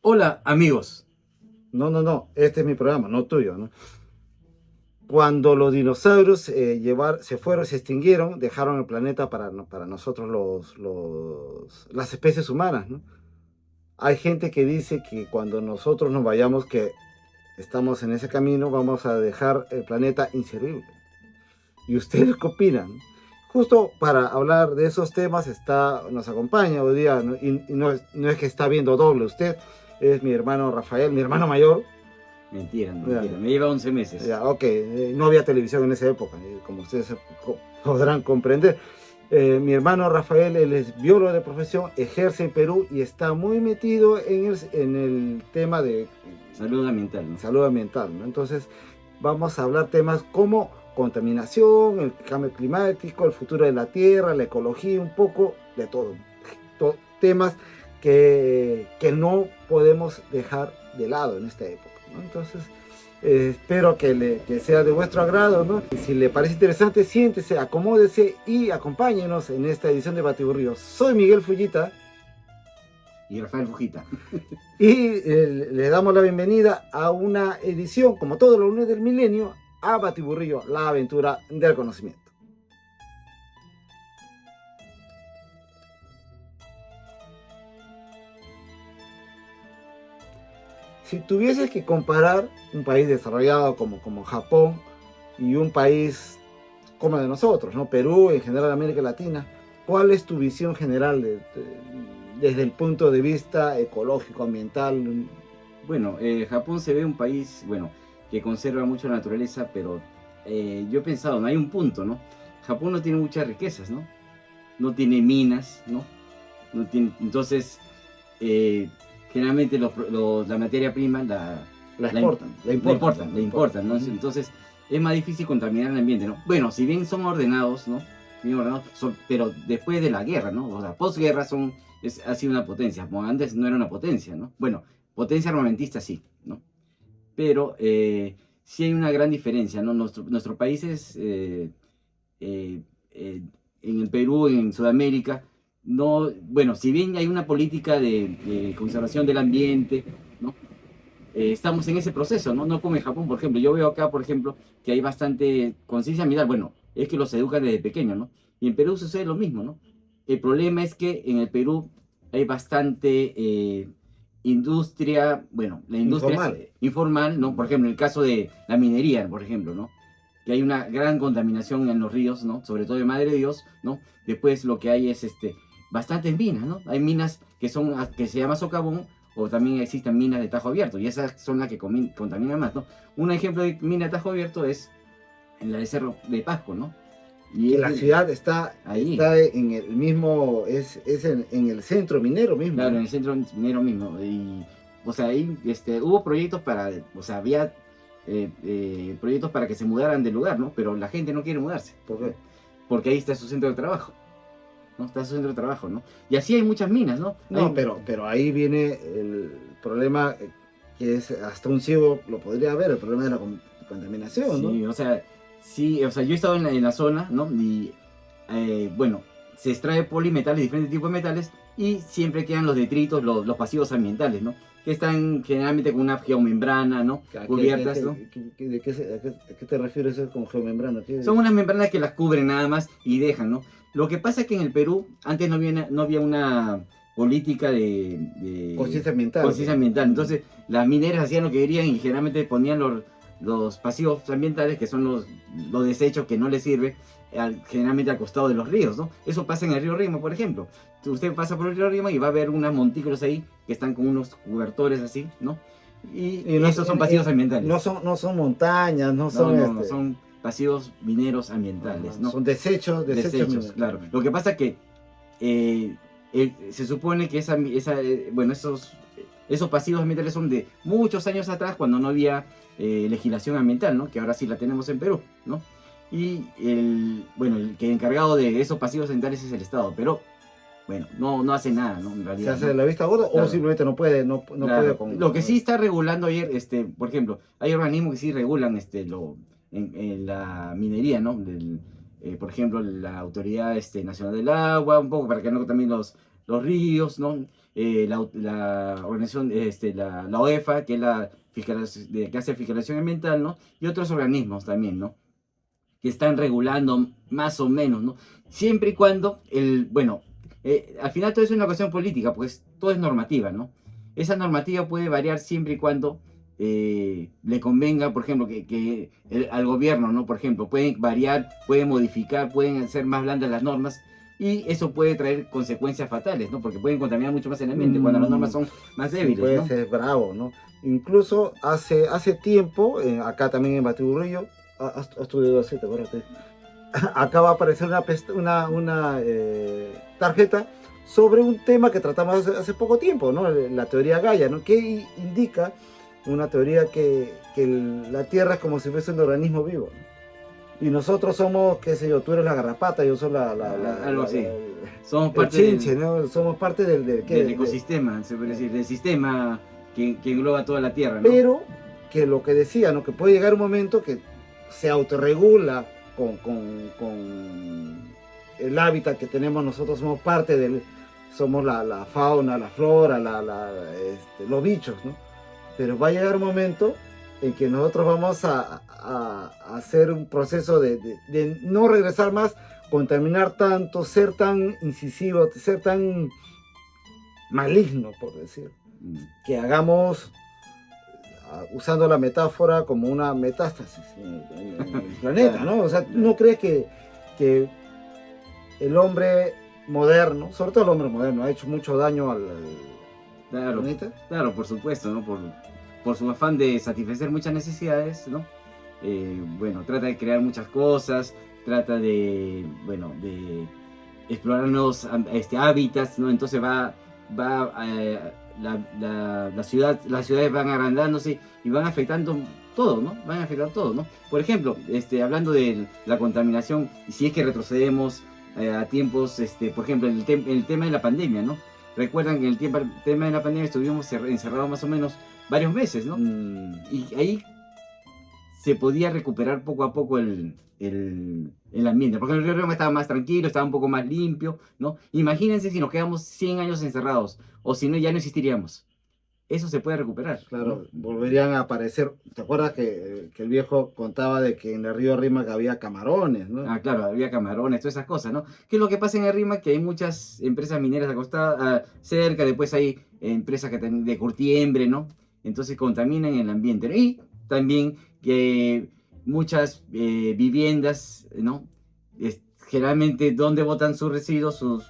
Hola amigos. No, este es mi programa, no tuyo, ¿no? Cuando los dinosaurios se fueron, se extinguieron, dejaron el planeta para nosotros las especies humanas, ¿no? Hay gente que dice que cuando nosotros nos vayamos, que estamos en ese camino, vamos a dejar el planeta inservible. ¿Y ustedes qué opinan? Justo para hablar de esos temas nos acompaña hoy día, ¿no? Y no es que está viendo doble usted, es mi hermano Rafael, mi hermano mayor. Mentira, Ya, mentira. Me lleva 11 meses. ya, ok, no había televisión en esa época, como ustedes podrán comprender. Mi hermano Rafael, él es biólogo de profesión, ejerce en Perú y está muy metido en el tema de Salud ambiental, ¿no? salud ambiental, ¿no? Entonces, vamos a hablar temas como contaminación, el cambio climático, el futuro de la Tierra, la ecología, un poco de todo. Temas que no podemos dejar de lado en esta época, ¿no? Entonces, espero que sea de vuestro agrado, ¿no? Y si le parece interesante, siéntese, acomódese y acompáñenos en esta edición de Batiburrillo. Soy Miguel Fullita Y Rafael Fujita. y le damos la bienvenida a una edición, como todos los lunes del milenio, a Batiburrillo, la aventura del conocimiento. Si tuvieses que comparar un país desarrollado como Japón y un país como el de nosotros, ¿no? Perú, en general América Latina, ¿cuál es tu visión general desde el punto de vista ecológico, ambiental? Bueno, Japón se ve un país, bueno, que conserva mucho la naturaleza, pero yo he pensado, no hay un punto, ¿no? Japón no tiene muchas riquezas, ¿no? No tiene minas, ¿no? No tiene, entonces, eh, generalmente la materia prima La exportan, la importan, ¿no? Entonces, es más difícil contaminar el ambiente, ¿no? Bueno, si bien son ordenados, ¿no? Bien ordenados, pero después de la guerra, ¿no? O sea, posguerra ha sido una potencia, como antes no era una potencia, ¿no? Bueno, potencia armamentista sí, ¿no? Pero sí hay una gran diferencia, ¿no? Nuestro país es, eh, eh, en el Perú, en Sudamérica, no, bueno, si bien hay una política de conservación del ambiente, ¿no? Estamos en ese proceso, ¿no? No como en Japón, por ejemplo. Yo veo acá, por ejemplo, que hay bastante conciencia ambiental. Bueno, es que los educan desde pequeños, ¿no? Y en Perú sucede lo mismo, ¿no? El problema es que en el Perú hay bastante industria, bueno, la industria es Informal. informal, ¿no? Por ejemplo, en el caso de la minería, por ejemplo, ¿no? Que hay una gran contaminación en los ríos, ¿no? Sobre todo de Madre de Dios, ¿no? Después lo que hay es bastantes minas, ¿no? Hay minas que se llama socavón, o también existen minas de tajo abierto, y esas son las que contaminan más, ¿no? Un ejemplo de mina de tajo abierto es en la de Cerro de Pasco, ¿no? Y Que es la ciudad está, ahí, está en el mismo, es en el centro minero mismo, claro, ¿no? en el centro minero mismo. Y, o sea, ahí hubo proyectos para, o sea, había proyectos para que se mudaran del lugar, ¿no? Pero la gente no quiere mudarse, ¿Por ¿no? qué? Porque ahí está su centro de trabajo, ¿no? Está su centro de trabajo, ¿no? Y así hay muchas minas, ¿no? No, pero ahí viene el problema que es hasta un ciego lo podría ver, el problema de la contaminación, ¿no? Sí, o sea, sí, o sea, yo he estado en la zona, ¿no? Y, bueno, se extrae polimetales, diferentes tipos de metales, y siempre quedan los detritos, los pasivos ambientales, ¿no? Que están generalmente con una geomembrana, ¿no? Cubiertas, ¿no? ¿A qué te refieres con geomembrana? Son unas membranas que las cubren nada más y dejan, ¿no? Lo que pasa es que en el Perú antes no había una política de Conciencia ambiental, conciencia ambiental. Entonces las mineras hacían lo que querían y generalmente ponían los pasivos ambientales, que son los desechos que no les sirve, generalmente al costado de los ríos, ¿no? Eso pasa en el río Rima, por ejemplo. Usted pasa por el río Rima y va a ver unos montículos ahí que están con unos cobertores así, ¿no? Y y esos son pasivos ambientales. no son montañas, no No, son no, son pasivos mineros ambientales, ¿no? son desechos Desechos, claro. Lo que pasa es que se supone que bueno, esos pasivos ambientales son de muchos años atrás, cuando no había legislación ambiental, ¿no? Que ahora sí la tenemos en Perú, ¿no? Y bueno, el que encargado de esos pasivos ambientales es el Estado, pero bueno, no hace nada, ¿no? En se realidad, hace ¿no? de la vista gorda o Claro. simplemente no puede, no puede Claro, lo que sí está regulando ayer, por ejemplo, hay organismos que sí regulan en la minería, ¿no? Por ejemplo, la Autoridad Nacional del Agua, un poco para que no también los ríos, ¿no? la organización, la OEFA, que es que hace fiscalización ambiental, ¿no? Y otros organismos también, ¿no? Que están regulando más o menos, ¿no? Siempre y cuando, al final todo es una cuestión política, pues todo es normativa, ¿no? Esa normativa puede variar siempre y cuando le convenga, por ejemplo, al gobierno, ¿no? Por ejemplo, pueden variar, pueden modificar, pueden hacer más blandas las normas y eso puede traer consecuencias fatales, ¿no? Porque pueden contaminar mucho más el ambiente cuando las normas son más débiles, puede ¿no? ser bravo, ¿no? Incluso hace tiempo, acá también en Batiburrillo, has estudiado así, ¿te acuerdas? Acá va a aparecer una tarjeta sobre un tema que tratamos hace poco tiempo, ¿no? La teoría Gaia, ¿no? Que indica una teoría que la Tierra es como si fuese un organismo vivo, ¿no? Y nosotros somos, qué sé yo, tú eres la garrapata, yo soy algo así. Somos el parte chinche, ¿no? Somos parte del ecosistema, se puede decir, del sistema que engloba toda la Tierra, ¿no? Pero que lo que decía, ¿no? Que puede llegar un momento que se autorregula con el hábitat que tenemos nosotros, somos la fauna, la flora, los bichos, ¿no? Pero va a llegar un momento en que nosotros vamos a hacer un proceso de no regresar más, contaminar tanto, ser tan incisivo, ser tan maligno, por decir, que hagamos, usando la metáfora, como una metástasis en el planeta, ¿no? O sea, ¿no crees que el hombre moderno, sobre todo el hombre moderno, ha hecho mucho daño al planeta? Claro, por supuesto, ¿no? Por su afán de satisfacer muchas necesidades, ¿no? Trata de crear muchas cosas, trata de explorar nuevos hábitats, ¿no? Entonces las ciudades van agrandándose y van afectando todo, ¿no? Van a afectar todo, ¿no? Por ejemplo, hablando de la contaminación, si es que retrocedemos a tiempos, por ejemplo, el tema de la pandemia, ¿no? Recuerdan que el tema de la pandemia estuvimos encerrados más o menos varios meses, ¿no? Y ahí se podía recuperar poco a poco el ambiente, porque el río Roma estaba más tranquilo, estaba un poco más limpio, ¿no? Imagínense si nos quedamos 100 años encerrados, o si no, ya no existiríamos. Eso se puede recuperar. Claro, ¿no? Volverían a aparecer. ¿Te acuerdas que el viejo contaba de que en el río Rímac había camarones, ¿no? Ah, claro, había camarones, todas esas cosas, ¿no? ¿Qué es lo que pasa en el Rímac? Que hay muchas empresas mineras acostadas cerca, después hay empresas de curtiembre, ¿no? Entonces contaminan el ambiente, ¿no? Y también que muchas viviendas, ¿no? Generalmente, ¿dónde botan sus residuos? Sus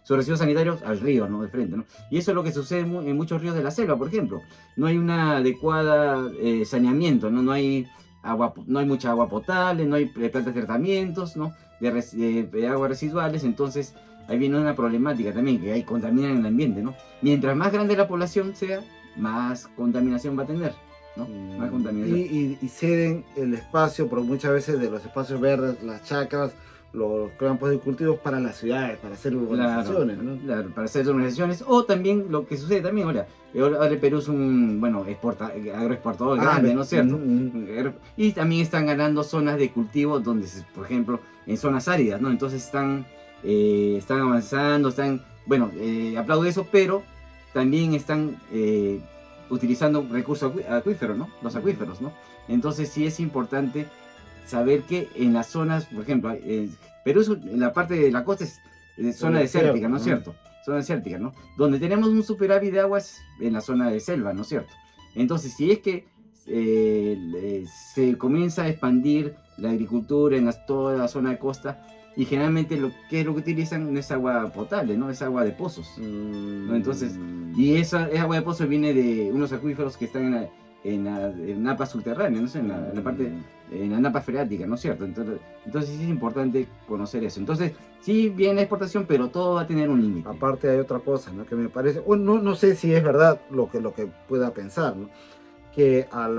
residuos sanitarios al río, ¿no? De frente, ¿no? Y eso es lo que sucede en muchos ríos de la selva, por ejemplo. No hay una adecuada saneamiento, ¿no? No hay mucha agua potable, no hay plantas de tratamientos, ¿no? De aguas residuales, entonces ahí viene una problemática también, que hay contaminación en el ambiente, ¿no? Mientras más grande la población sea, más contaminación va a tener, ¿no? Más contaminación. Y ceden el espacio, por muchas veces, de los espacios verdes, las chacras, los campos de cultivos para las ciudades, para hacer urbanizaciones, claro, ¿no? Claro, para hacer urbanizaciones, o también lo que sucede también ahora el Perú es un, agroexportador grande, ¿no es cierto? Y también están ganando zonas de cultivo donde, por ejemplo, en zonas áridas, ¿no? Entonces están avanzando, aplaudo eso, pero también están utilizando recursos acuíferos, ¿no? Los acuíferos, ¿no? Entonces sí es importante saber que en las zonas, por ejemplo, Perú en la parte de la costa es zona desértica, ¿no es cierto? Zona desértica, ¿no? Donde tenemos un superávit de aguas en la zona de selva, ¿no es cierto? Entonces, si es que se comienza a expandir la agricultura en toda la zona de costa, y generalmente lo que utilizan no es agua potable, ¿no? Es agua de pozos, ¿no? Entonces, y esa agua de pozos viene de unos acuíferos que están en la napa subterránea, no sé, en la napa freática, ¿no es cierto? Entonces sí es importante conocer eso. Entonces, sí viene la exportación, pero todo va a tener un límite. Aparte hay otra cosa, ¿no? Que me parece, no sé si es verdad lo que pueda pensar, ¿no? Que al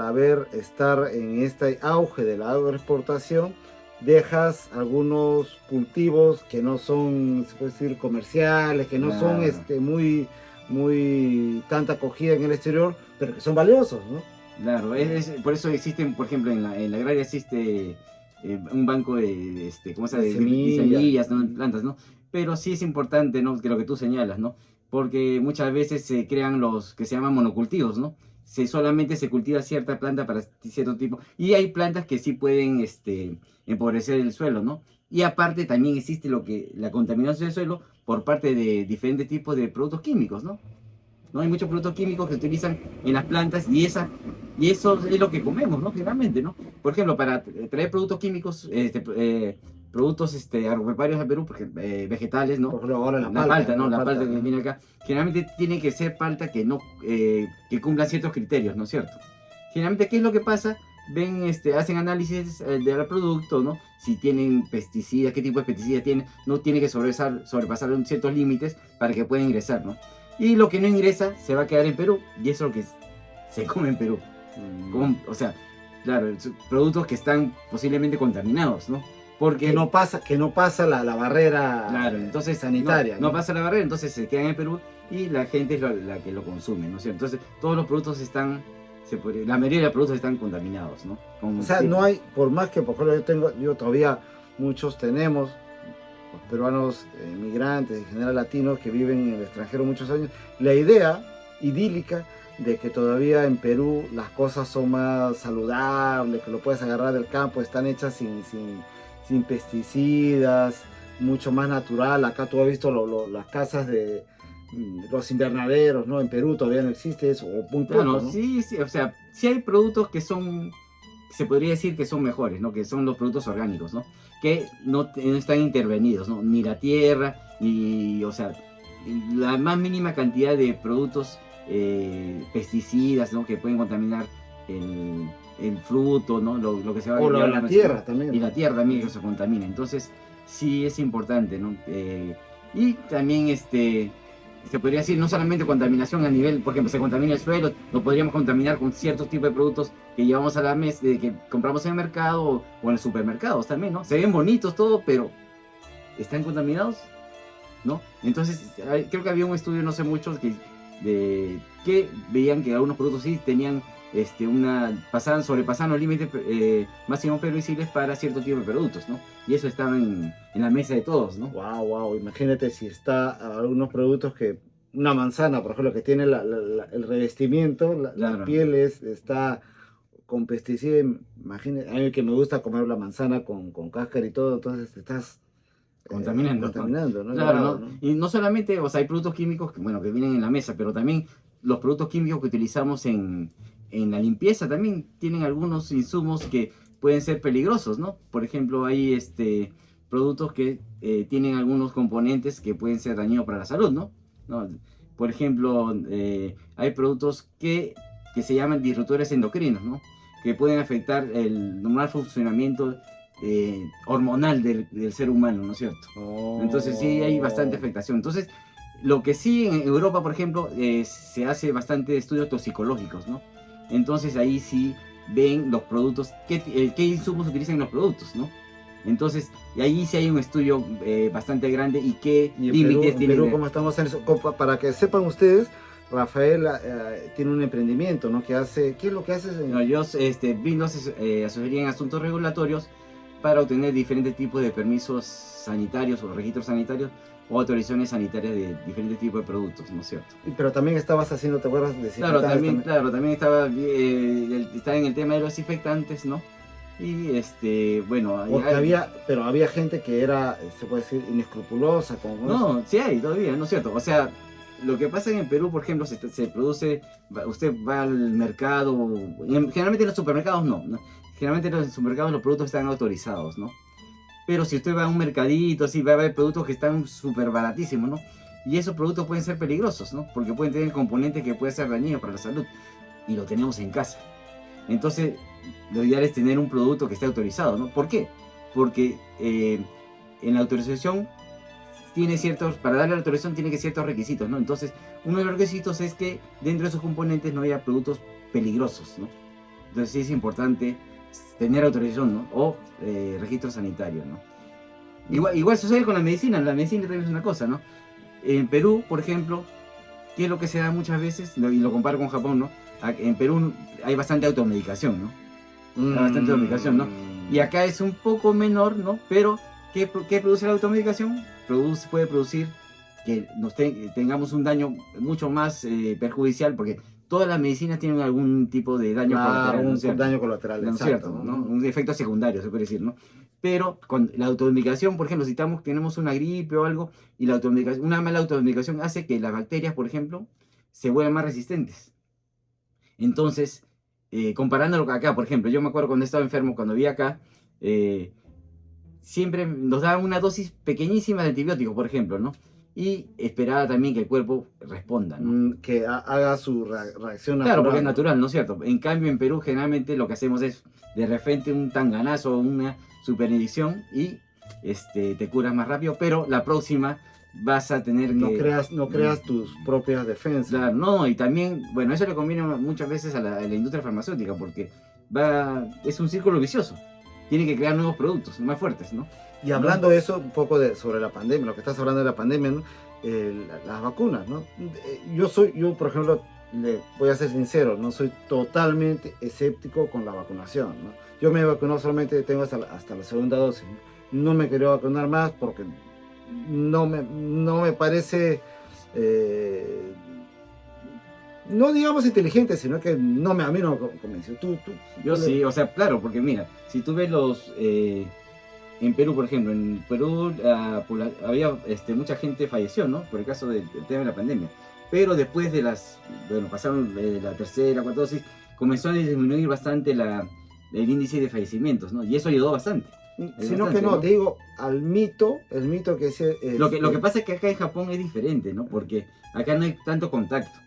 estar en este auge de la agroexportación, dejas algunos cultivos que no son, se puede decir, comerciales, que no son muy tanta acogida en el exterior, pero que son valiosos, ¿no? Claro, por eso existen, por ejemplo, en la agraria existe un banco de semillas, ¿no? Plantas, ¿no? Pero sí es importante, ¿no? Que lo que tú señalas, ¿no? porque muchas veces se crean los que se llaman monocultivos, ¿no? Solamente se cultiva cierta planta para cierto tipo, y hay plantas que sí pueden empobrecer el suelo, ¿no? Y aparte también existe la contaminación del suelo por parte de diferentes tipos de productos químicos, ¿no? ¿No? Hay muchos productos químicos que se utilizan en las plantas y eso es lo que comemos, ¿no? Generalmente, ¿no? Por ejemplo, para traer productos químicos, productos agropecuarios a Perú, porque, vegetales, ¿no? Por ejemplo, ahora La palta, ¿no? La palta que ¿no? viene acá. Generalmente tiene que ser palta que no que cumpla ciertos criterios, ¿no es cierto? Generalmente, ¿qué es lo que pasa? Ven, hacen análisis del producto, ¿no? Si tienen pesticidas, qué tipo de pesticidas tienen, no tiene que sobrepasar ciertos límites para que pueda ingresar, ¿no? Y lo que no ingresa se va a quedar en Perú, y eso es lo que se come en Perú. O sea, claro, productos que están posiblemente contaminados, ¿no? Porque Que no pasa la barrera, claro, entonces sanitaria. no pasa la barrera, entonces se quedan en Perú y la gente es la que lo consume, ¿no es cierto? Entonces todos los productos la mayoría de los productos están contaminados, ¿no? O sea, no hay, por más que, por ejemplo, yo todavía muchos tenemos, los peruanos migrantes, en general latinos, que viven en el extranjero muchos años, la idea idílica de que todavía en Perú las cosas son más saludables, que lo puedes agarrar del campo, están hechas sin pesticidas, mucho más natural. Acá tú has visto las casas de los invernaderos, ¿no? En Perú todavía no existe eso, o muy poco, Bueno, ¿no? sí, o sea, sí hay productos que se podría decir que son mejores, ¿no? Que son los productos orgánicos, ¿no? Que no están intervenidos, ¿no? Ni la tierra, ni, o sea, la más mínima cantidad de productos pesticidas, ¿no? Que pueden contaminar el fruto, ¿no? Lo que se va a O llevar la tierra también. y la tierra también que se contamina. Entonces, sí es importante, ¿no? Y también se podría decir, no solamente contaminación a nivel, por ejemplo, se contamina el suelo, lo podríamos contaminar con ciertos tipos de productos que llevamos a la mesa, que compramos en el mercado o en los supermercados también, ¿no? Se ven bonitos todo, pero ¿están contaminados? ¿No? Entonces, creo que había un estudio, no sé mucho, que veían que algunos productos sí tenían sobrepasaban los límites máximos permisibles para cierto tipo de productos, ¿no? Y eso estaba en la mesa de todos, ¿no? Wow. Imagínate si está algunos productos que, una manzana, por ejemplo, que tiene el revestimiento, Claro. la piel está con pesticida. Imagínate, a mí que me gusta comer la manzana con cáscara y todo, entonces estás contaminando, ¿no? Claro, Grado, ¿no? ¿no? Y no solamente, o sea, hay productos químicos que, bueno, que vienen en la mesa, pero también los productos químicos que utilizamos en la limpieza también tienen algunos insumos que pueden ser peligrosos, ¿no? Por ejemplo, hay productos que tienen algunos componentes que pueden ser dañinos para la salud, ¿no? ¿No? Por ejemplo, hay productos que se llaman disruptores endocrinos, ¿no? Que pueden afectar el normal funcionamiento hormonal del ser humano, ¿no es cierto? Oh. Entonces sí hay bastante afectación. Entonces, lo que sí en Europa, por ejemplo, se hace bastante estudios toxicológicos, ¿no? Entonces ahí sí ven los productos, qué insumos utilizan los productos, ¿no? Entonces, ahí sí hay un estudio bastante grande y qué límites en tiene. Perú, ¿cómo estamos en eso? Para que sepan ustedes, Rafael tiene un emprendimiento, ¿no? ¿Qué es lo que hace? No, yo brindo asesoría en asuntos regulatorios para obtener diferentes tipos de permisos sanitarios o registros sanitarios o autorizaciones sanitarias de diferentes tipos de productos, ¿no es cierto? Pero también estabas haciendo, ¿te acuerdas? Claro, también estaba en el tema de los infectantes, ¿no? Y bueno, Pero había gente que era, se puede decir, inescrupulosa con eso. No, sí hay todavía, ¿no es cierto? O sea, lo que pasa en Perú, por ejemplo, se produce, usted va al mercado, generalmente en los supermercados no. Generalmente en los supermercados los productos están autorizados, ¿no? Pero si usted va a un mercadito, así va a haber productos que están súper baratísimos, ¿no? Y esos productos pueden ser peligrosos, ¿no? Porque pueden tener componentes que pueden ser dañinos para la salud. Y lo tenemos en casa. Entonces, lo ideal es tener un producto que esté autorizado, ¿no? ¿Por qué? Porque en la autorización para darle la autorización tiene que ciertos requisitos, ¿no? Entonces, uno de los requisitos es que dentro de sus componentes no haya productos peligrosos, ¿no? Entonces sí es importante tener autorización, ¿no? O registro sanitario, ¿no? Igual sucede con la medicina también es una cosa, ¿no? En Perú, por ejemplo, ¿qué es lo que se da muchas veces? Y lo comparo con Japón, ¿no? En Perú hay bastante automedicación, ¿no? Hay bastante automedicación, ¿no? Y acá es un poco menor, ¿no? Pero, ¿qué produce la automedicación? Puede producir que tengamos un daño mucho más perjudicial, porque todas las medicinas tienen algún tipo de daño colateral, ¿no es un cierto? daño colateral, ¿No es exacto, cierto? ¿no? ¿No? Un efecto secundario, se puede decir, ¿no? Pero con la automedicación, por ejemplo, si tenemos una gripe o algo, y una mala automedicación hace que las bacterias, por ejemplo, se vuelvan más resistentes. Entonces, comparándolo con acá, por ejemplo, yo me acuerdo cuando estaba enfermo, cuando vi acá, siempre nos daban una dosis pequeñísima de antibiótico, por ejemplo, ¿no? Y esperaba también que el cuerpo responda, ¿no? Que haga su reacción natural. Claro, porque es ¿no? natural, ¿no es cierto? En cambio, en Perú generalmente lo que hacemos es de repente un tanganazo, una superindicación y te curas más rápido, pero la próxima vas a tener que... No creas tus propias defensas. Claro, no, y también, bueno, eso le conviene muchas veces a la industria farmacéutica porque es un círculo vicioso. Tiene que crear nuevos productos más fuertes, ¿no? Y hablando de eso, un poco sobre la pandemia, lo que estás hablando de la pandemia, ¿no? Las vacunas, ¿no? Yo, por ejemplo, le voy a ser sincero, no soy totalmente escéptico con la vacunación, ¿no? Yo me he vacunado solamente, tengo hasta la segunda dosis, ¿no? No me quería vacunar más porque no me parece, no digamos inteligente, sino que a mí no me convenció. Yo sí, o sea, claro, porque mira, si tú ves en Perú, por ejemplo, en Perú había mucha gente falleció, ¿no? Por el caso del tema de la pandemia. Pero después pasaron la tercera, cuarta dosis, comenzó a disminuir bastante el índice de fallecimientos, ¿no? Y eso ayudó bastante. Sino que no, te digo, el mito que es... Lo que pasa es que acá en Japón es diferente, ¿no? Porque acá no hay tanto contacto.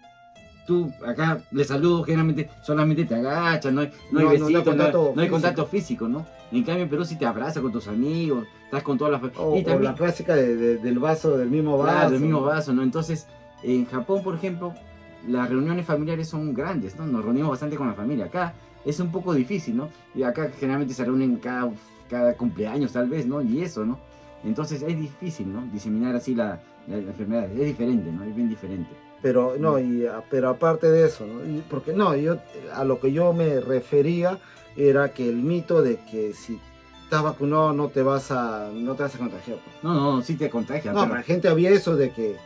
Tú acá le saludo, generalmente solamente te agachas, no hay besitos, no hay contacto físico, ¿no? En cambio en Perú sí te abrazas con tus amigos, estás con todas las... O la clásica del vaso, del mismo vaso. Claro, del mismo vaso, ¿no? Entonces, en Japón, por ejemplo, las reuniones familiares son grandes, ¿no? Nos reunimos bastante con la familia. Acá es un poco difícil, ¿no? Y acá generalmente se reúnen cada cumpleaños tal vez, ¿no? Y eso, ¿no? Entonces es difícil, ¿no? Diseminar así la enfermedad. Es diferente, ¿no? Es bien diferente. Pero no, pero aparte de eso, ¿no? Porque no, yo a lo que yo me refería era que el mito de que si estás vacunado no te vas a contagiar. Pues. No, sí te contagias. No, pero la gente había eso de que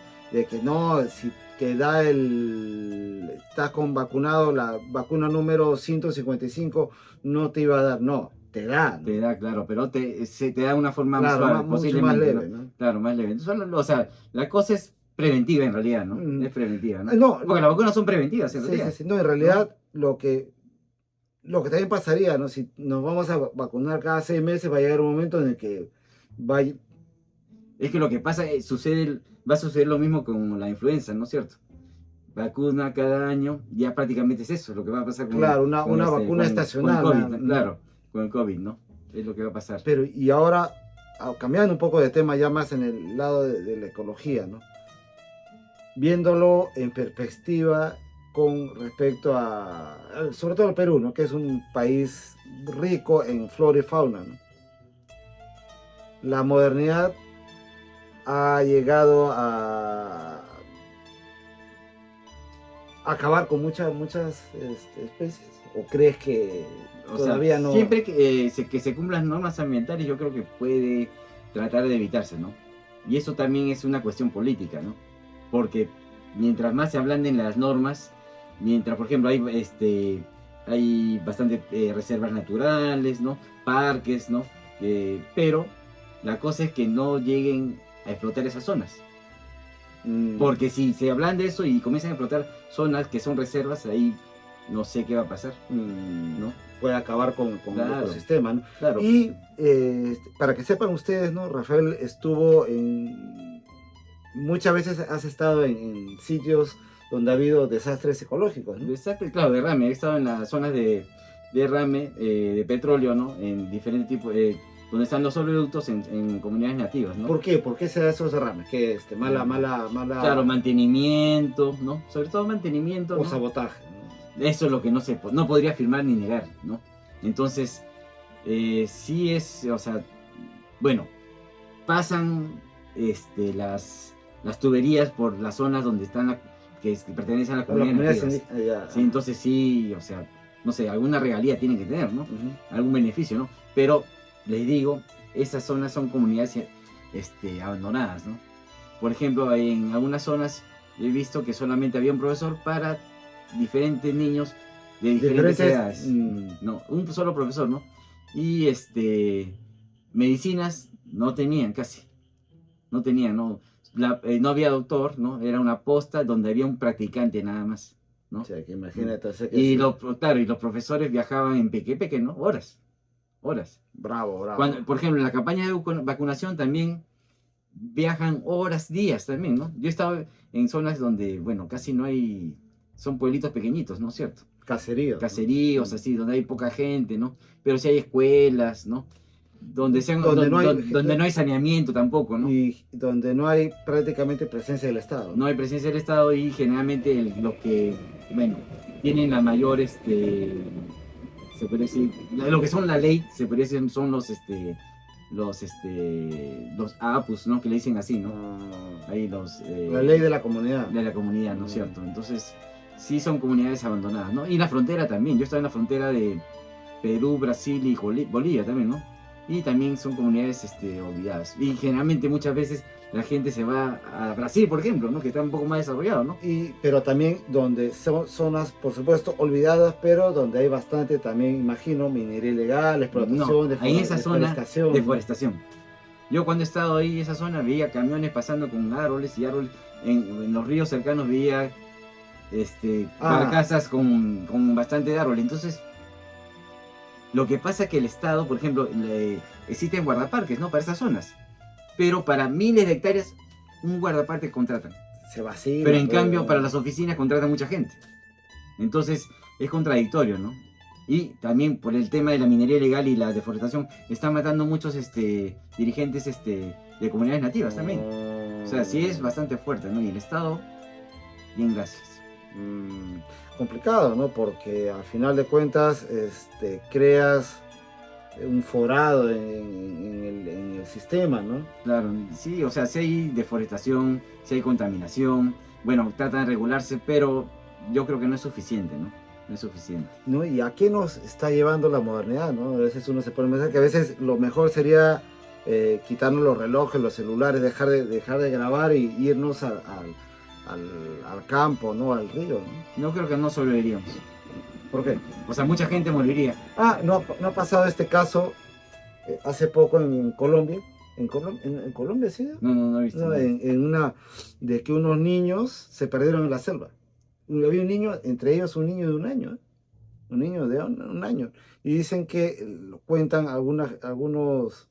no, si te da estás con vacunado, la vacuna número 155 no te iba a dar, no. Te da, ¿no? Te da, claro, pero te da una forma claro, más suave, mucho más leve, ¿no? Claro, más leve. Entonces, o sea, la cosa es preventiva en realidad, ¿no? Es preventiva, ¿no? No, porque las vacunas son preventivas en realidad. Sí. No, en realidad lo que también pasaría, ¿no? Si nos vamos a vacunar cada 6 meses, va a llegar un momento en el que Es que lo que pasa es va a suceder lo mismo con la influenza, ¿no es cierto? Vacuna cada año, ya prácticamente es eso lo que va a pasar con una vacuna estacional. Con el COVID, claro, con el COVID, ¿no? Es lo que va a pasar. Pero, y ahora, cambiando un poco de tema, ya más en el lado de la ecología, ¿no? Viéndolo en perspectiva con respecto sobre todo al Perú, ¿no? Que es un país rico en flora y fauna, ¿no? La modernidad ha llegado a acabar con muchas especies, o crees que todavía no? Siempre que se cumplan las normas ambientales, yo creo que puede tratar de evitarse, ¿no? Y eso también es una cuestión política, ¿no? Porque mientras más se ablanden las normas, mientras, por ejemplo, hay bastante reservas naturales, ¿no? Parques, ¿no? Pero la cosa es que no lleguen a explotar esas zonas. Porque si se hablan de eso y comienzan a explotar zonas que son reservas, ahí no sé qué va a pasar, ¿no? Puede acabar con el ecosistema, ¿no? Claro. Y para que sepan ustedes, ¿no? Rafael estuvo muchas veces has estado en sitios donde ha habido desastres ecológicos, ¿no? Desastres, claro, derrame. He estado en las zonas de derrame de petróleo, ¿no? En diferentes tipos, donde están los oleoductos en comunidades nativas, ¿no? ¿Por qué? ¿Por qué se da esos derrames? ¿Qué mala? Claro, mantenimiento, ¿no? Sobre todo mantenimiento, o ¿no? sabotaje, ¿no? Eso es lo que no podría afirmar ni negar, ¿no? Entonces, sí es, o sea, bueno, pasan las tuberías por las zonas donde están que pertenecen a la comunidad nativa. Sí, entonces sí, o sea, no sé, alguna regalía tienen que tener, ¿no? Algún beneficio, ¿no? Pero les digo, esas zonas son comunidades abandonadas, ¿no? por ejemplo, en algunas zonas he visto que solamente había un profesor para diferentes niños de diferentes edades. No, un solo profesor, ¿no? Y medicinas no tenían casi. No tenían, ¿no? No había doctor, ¿no? Era una posta donde había un practicante nada más, ¿no? O sea, que imagínate. O sea, que Y sí. claro, y los profesores viajaban en peque, ¿no? Horas. Bravo, bravo. Por ejemplo, en la campaña de vacunación también viajan horas, días también, ¿no? Yo he estado en zonas donde, bueno, casi no hay, son pueblitos pequeñitos, ¿no es cierto? Caserío. Caseríos, así, donde hay poca gente, ¿no? Pero sí hay escuelas, ¿no? Donde no hay saneamiento tampoco, ¿no? Y donde no hay prácticamente presencia del Estado. No hay presencia del Estado y generalmente los que, bueno, tienen la mayor, se puede decir, lo que son la ley, se puede decir, son los APUs, ¿no? Que le dicen así, ¿no? Ahí la ley de la comunidad. De la comunidad, ¿no es cierto? Entonces, sí son comunidades abandonadas, ¿no? Y la frontera también, yo estaba en la frontera de Perú, Brasil y Bolivia también, ¿no? Y también son comunidades olvidadas. Y generalmente muchas veces la gente se va a Brasil, por ejemplo, ¿no? Que está un poco más desarrollado, ¿no? Pero también donde son zonas, por supuesto, olvidadas, pero donde hay bastante también, imagino, minería ilegal, explotación, deforestación. Yo cuando he estado ahí en esa zona veía camiones pasando con árboles y árboles. En los ríos cercanos veía casas con bastante árbol. Entonces, lo que pasa es que el Estado, por ejemplo, existen guardaparques, ¿no? Para esas zonas. Pero para miles de hectáreas, un guardaparque contratan. Se vacía. Pero en cambio, para las oficinas contratan mucha gente. Entonces, es contradictorio, ¿no? Y también por el tema de la minería ilegal y la deforestación, están matando muchos dirigentes de comunidades nativas también. O sea, sí es bastante fuerte, ¿no? Y el Estado, bien, gracias. Complicado, ¿no? Porque al final de cuentas creas un forado en el sistema, ¿no? Claro, sí, o sea, si hay deforestación, si hay contaminación, bueno, tratan de regularse, pero yo creo que no es suficiente, ¿no? No es suficiente. ¿No? ¿Y a qué nos está llevando la modernidad, no? A veces uno se pone a pensar que a veces lo mejor sería quitarnos los relojes, los celulares, dejar de grabar y irnos al campo, ¿no? Al río, ¿no? No creo que no sobreviviríamos. ¿Por qué? O sea, mucha gente moriría. ¿No ha pasado este caso hace poco en Colombia? ¿En Colombia sí? No he visto. No, en una de que unos niños se perdieron en la selva. Había un niño, entre ellos un niño de un año, un niño de un año. Y dicen que, cuentan algunos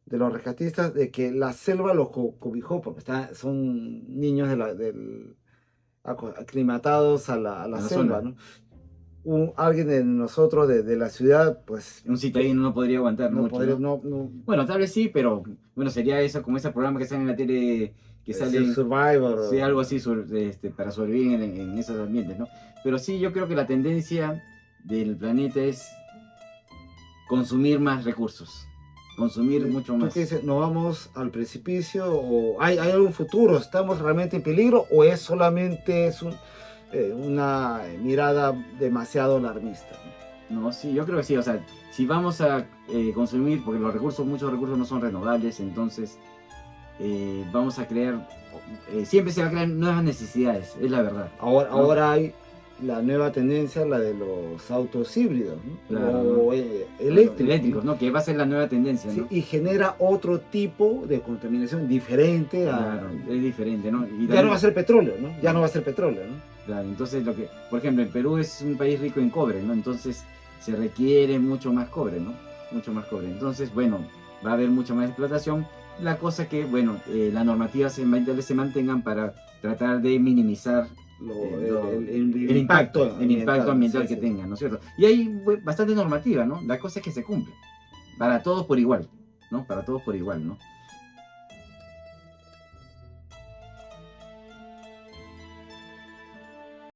de los rescatistas, de que la selva los cobijó, porque son niños aclimatados a la selva, ¿no? Alguien de nosotros, de la ciudad, pues... Un citadino no podría aguantar mucho, ¿no? Bueno, tal vez sí, pero bueno, sería eso, como ese programa que sale en la tele, que sale... Survivor. Sí, algo así para sobrevivir en esos ambientes, ¿no? Pero sí, yo creo que la tendencia del planeta es consumir más recursos. Consumir mucho más. ¿Tú qué dices? ¿Nos vamos al precipicio? ¿O hay algún futuro? ¿Estamos realmente en peligro? ¿O es solamente una mirada demasiado alarmista? No, sí, yo creo que sí. O sea, si vamos a consumir, porque muchos recursos no son renovables, entonces vamos a crear, siempre se va a crear nuevas necesidades, es la verdad. Ahora hay la nueva tendencia, la de los autos híbridos, ¿no? Claro, o eléctricos, ¿no? Que va a ser la nueva tendencia, ¿no? Sí, y genera otro tipo de contaminación diferente. Claro, es diferente, ¿no? Y ya no va a ser petróleo, ¿no? Ya no va a ser petróleo, ¿no? Claro, entonces por ejemplo, en Perú es un país rico en cobre, ¿no? Entonces se requiere mucho más cobre, ¿no? Mucho más cobre. Entonces, bueno, va a haber mucha más explotación. La cosa que, bueno, las normativas se mantengan para tratar de minimizar el impacto ambiental que tenga, ¿no es cierto? Y hay bastante normativa, ¿no? La cosa es que se cumple. Para todos por igual, ¿no? Para todos por igual, ¿no?